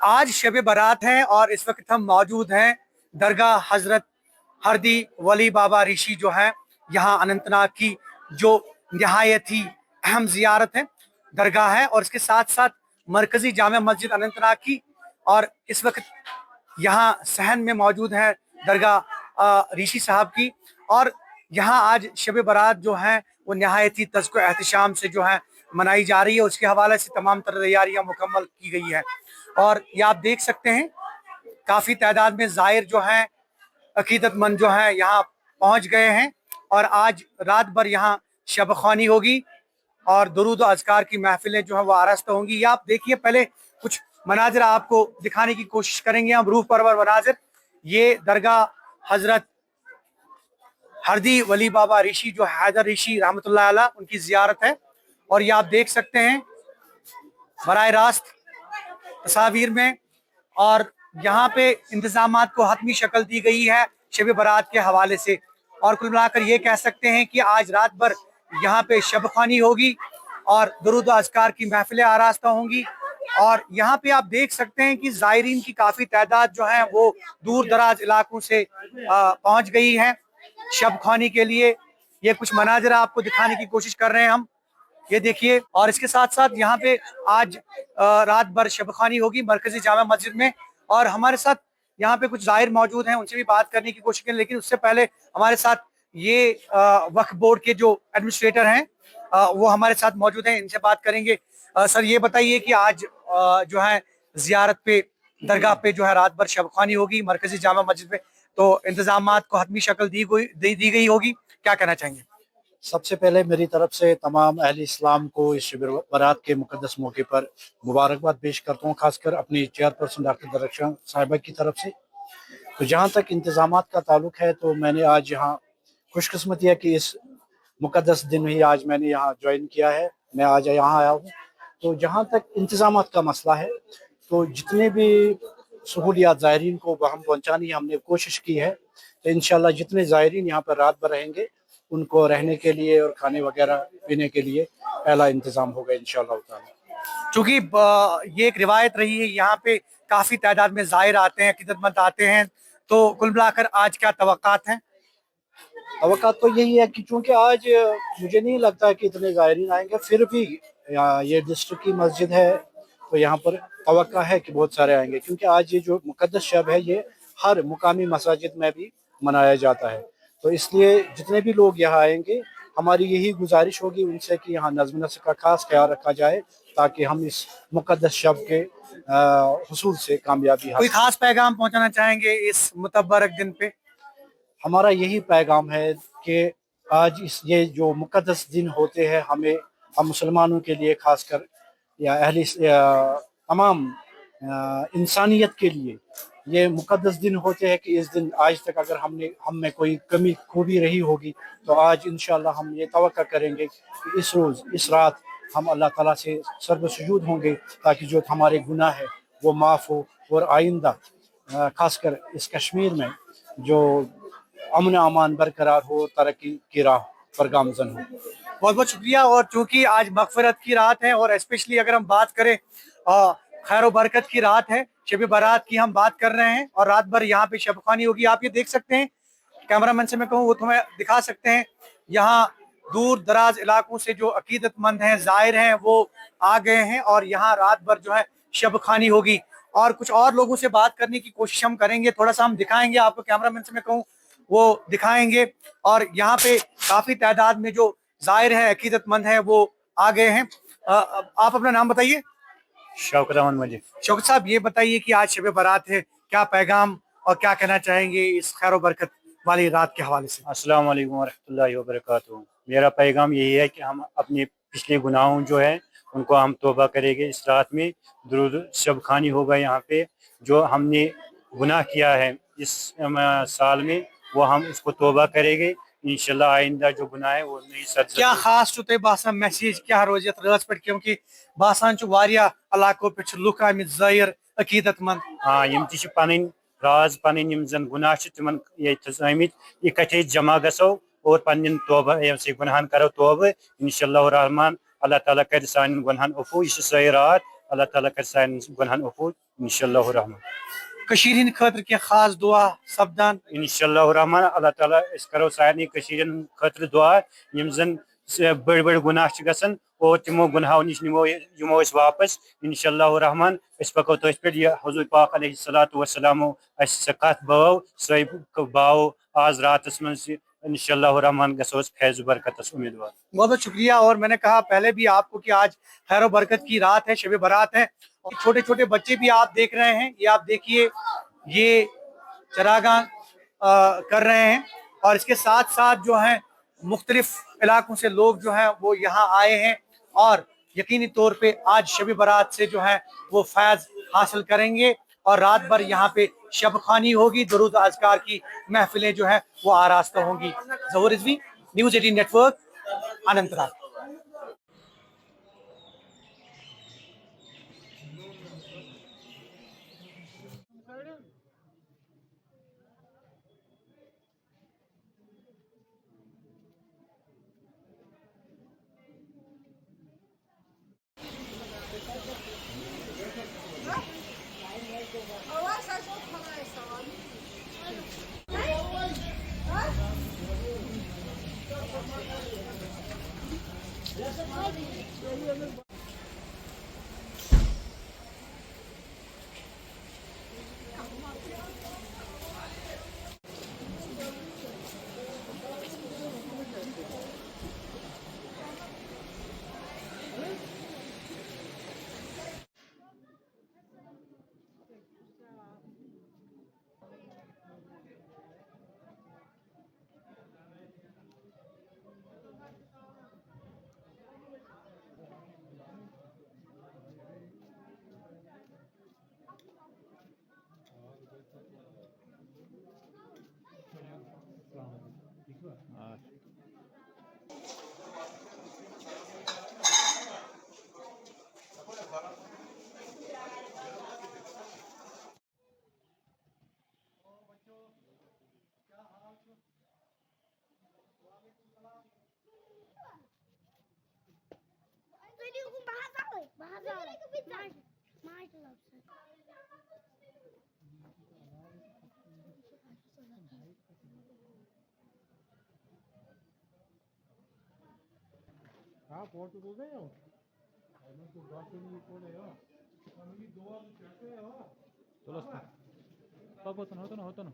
आज शब बारात है और इस वक्त हम मौजूद हैं दरगाह हजरत हरदी वली बाबा ऋषि जो है यहाँ अनंतनाग की, जो नहायत ही अहम जियारत है दरगाह है, और इसके साथ साथ मरकजी जामा मस्जिद अनंतनाग की। और इस वक्त यहाँ सहन में मौजूद है दरगाह ऋषि साहब की, और यहाँ आज शब बारात जो है वो नहायत ही तज़्को एहतशाम से जो है मनाई जा रही है। उसके हवाले से तमाम तर तैयारियाँ मुकम्मल की गई है, और ये आप देख सकते हैं काफ़ी तादाद में ज़ायर जो हैं, अकीदतमंद जो हैं यहाँ पहुँच गए हैं। और आज रात भर यहाँ शब ख़्वानी होगी और दुरूद व अज़कार की महफिलें जो हैं वो आरास्ता होंगी। ये आप देखिए, पहले कुछ मनाजिर आपको दिखाने की कोशिश करेंगे हम, रूह परवर मनाजिर। ये दरगाह हजरत हरदी वली बाबा ऋषि जो हैदर ऋषि रहमतुल्लाह अलैह उनकी ज़ियारत है, और ये आप देख सकते हैं बराह रास्त तस्वीर में। और यहाँ पे इंतजामात को हतमी शक्ल दी गई है शब बारात के हवाले से, और कुल मिलाकर ये कह सकते हैं कि आज रात भर यहाँ पे शब ख़्वानी होगी और दुरूद व अज़कार की महफिलें आरास्ता होंगी। और यहाँ पे आप देख सकते हैं कि ज़ायरीन की काफ़ी तादाद जो है वो दूर दराज इलाकों से पहुँच गई है शब ख़्वानी के लिए। ये कुछ मनाज़िर आपको दिखाने की कोशिश कर रहे हैं हम, ये देखिए। और इसके साथ साथ यहाँ पे आज रात भर शब ख़्वानी होगी मरकजी जामा मस्जिद में, और हमारे साथ यहाँ पे कुछ ज़ाहिर मौजूद हैं, उनसे भी बात करने की कोशिश करें। लेकिन उससे पहले हमारे साथ ये वक्फ बोर्ड के जो एडमिनिस्ट्रेटर हैं वो हमारे साथ मौजूद हैं, इनसे बात करेंगे। सर ये बताइए कि आज जो है ज़ियारत पे दरगाह पे जो है रात भर शब ख़्वानी होगी मरकजी जामा मस्जिद में, तो इंतजामात को हतमी शक्ल दी गई होगी, क्या कहना चाहेंगे? सबसे पहले मेरी तरफ से तमाम अहले इस्लाम को इस शब बारात के मुक़द्दस मौके पर मुबारकबाद पेश करता हूँ, खासकर अपनी चेयरपर्सन डॉक्टर दरख्शान साहिबा की तरफ से। तो जहाँ तक इंतज़ामात का ताल्लुक है, तो मैंने आज यहाँ खुशकिस्मती है कि इस मुक़द्दस दिन ही आज मैंने यहाँ ज्वाइन किया है, मैं आज यहाँ आया हूँ। तो जहाँ तक इंतज़ामात का मसला है, तो जितने भी सहूलियात ज़ायरीन को हम पहुँचाने की हमने कोशिश की है, तो इंशाल्लाह जितने ज़ायरीन यहाँ पर रात भर रहेंगे उनको रहने के लिए और खाने वगैरह पीने के लिए पहला इंतज़ाम होगा इंशाल्लाह ताला। चूँकि ये एक रिवायत रही है, यहाँ पे काफ़ी तादाद में ज़ायर आते हैं, अक़ीदतमंद आते हैं, तो कुल मिलाकर आज क्या तवक्कात हैं? तवक्कात तो यही है कि चूँकि आज मुझे नहीं लगता कि इतने ज़ायरीन आएंगे, फिर भी ये डिस्ट्रिक्ट की मस्जिद है तो यहाँ पर तवक्का है कि बहुत सारे आएंगे, क्योंकि आज ये जो मुक़द्दस शब है ये हर मुकामी मसाजिद में भी मनाया जाता है। तो इसलिए जितने भी लोग यहाँ आएंगे, हमारी यही गुजारिश होगी उनसे कि यहाँ नज़्म नस्क का खास ख्याल रखा जाए, ताकि हम इस मुक़द्दस शब के हुसूल से कामयाबी कोई खास पैगाम पहुँचाना चाहेंगे इस मुतब्बरक दिन पे? हमारा यही पैगाम है कि आज ये जो मुक़द्दस दिन होते हैं, हम मुसलमानों के लिए खासकर या तमाम इंसानियत के लिए ये मुक़द्दस दिन होते हैं कि इस दिन आज तक अगर हम में कोई कमी खूबी रही होगी, तो आज इंशाअल्लाह हम ये तवक्का करेंगे कि इस रोज़ इस रात हम अल्लाह ताला से सर्व सुजूद होंगे, ताकि जो हमारे गुनाह है वो माफ़ हो, और आइंदा खासकर इस कश्मीर में जो अमन अमान बरकरार हो, तरक्की की राह पर गामज़न हो। बहुत बहुत शुक्रिया। और चूँकि आज मग़फ़िरत की रात है, और स्पेशली अगर हम बात करें खैर बरकत की रात है, शब बारात की हम बात कर रहे हैं, और रात भर यहाँ पे शब ख़्वानी होगी। आप ये देख सकते हैं, कैमरामैन से मैं कहूँ वो तुम्हें दिखा सकते हैं, यहाँ दूर दराज इलाकों से जो अकीदतमंद हैं, ज़ायर हैं, वो आ गए हैं, और यहाँ रात भर जो है शब ख़्वानी होगी। और कुछ और लोगों से बात करने की कोशिश हम करेंगे, थोड़ा सा हम दिखाएंगे आपको, कैमरामैन से मैं कहूँ वो दिखाएंगे। और यहाँ पे काफ़ी तादाद में जो ज़ायर हैं, अकीदतमंद हैं, वो आ गए हैं। आप अपना नाम बताइए। शौकत अहमद मलिक। शौकत साहब ये बताइए कि आज शब बारात है, क्या पैगाम और क्या कहना चाहेंगे इस खैर बरकत वाली रात के हवाले से? अस्सलाम वालेकुम वरहमतुल्लाहि वबरकातुहू। मेरा पैगाम यही है कि हम अपने पिछले गुनाहों जो है उनको हम तौबा करेंगे इस रात में। दुरूद शब ख़्वानी होगा यहाँ पे, जो हमने गुनाह किया है इस साल में वो हम उसको तौबा करेंगे इंशाल्लाह। आइंदा जो गुनाह है वो नहीं सर। क्या खास चुते बासान मैसेज क्या रोज यत रात पे, क्योंकि बासान च वारिया इलाकों पे च लुक आमित ज़ाहिर अकीदतमंद? हाँ, यम ति पन राज पन यम जन गुनाह तिमन आमित इकट्ठे जमा गसो और पन्न तौबा गुनाहन करो तौबा इंशाल्लाह रहमान। अल्लाह ताला कर सान गुनाहन अफू। इस रात اللہ تعالیٰ کر سانٮ۪ن گۄنہَن عفوٗ اِنشاء الرحمٰن. کٔشیٖرِ ہِنٛدِ خٲطرٕ کینٛہہ خاص دُعا سپدان؟ اِنشاء الرحمٰن اللہ تعالیٰ أسۍ کرو سارنٕے کٔشیٖرِ ہِنٛدِ خٲطرٕ دُعا یِم زن بٔڑۍ بٔڑۍ گُناہ چھِ گژھان اور تِمو گُناہو نِش یِمو أسۍ واپس اِنشاء الرحمٰن. أسۍ پکو تٔتھۍ پٮ۪ٹھ یہِ حضوٗر پاک علیہ الصلوٰتُ وسلامو اَسہِ سۄ کتھ بٲو سۄے باو آز راتس منٛز انشاء الرحمٰن گژھو أسۍ فیض و برکتس امیدوار. بہت بہت شکریہ. اور میں نے کہا پہلے بھی آپ کو کہ آج خیر و برکت کی رات ہے، شب برات ہے، اور چھوٹے چھوٹے بچے بھی آپ دیکھ رہے ہیں. یہ آپ دیکھیے یہ چراغاں کر رہے ہیں، اور اس کے ساتھ ساتھ جو ہیں مختلف علاقوں سے لوگ جو ہیں وہ یہاں آئے ہیں، اور یقینی طور پہ آج شب برات سے جو ہے وہ فیض حاصل کریں گے، اور رات بھر یہاں پہ شب خوانی ہوگی، درود اذکار کی محفلیں جو ہیں وہ آراستہ ہوں گی. Zahoor Rizvi, news 18 network, Anantnag. Tulos. Pagbotan, hoto na.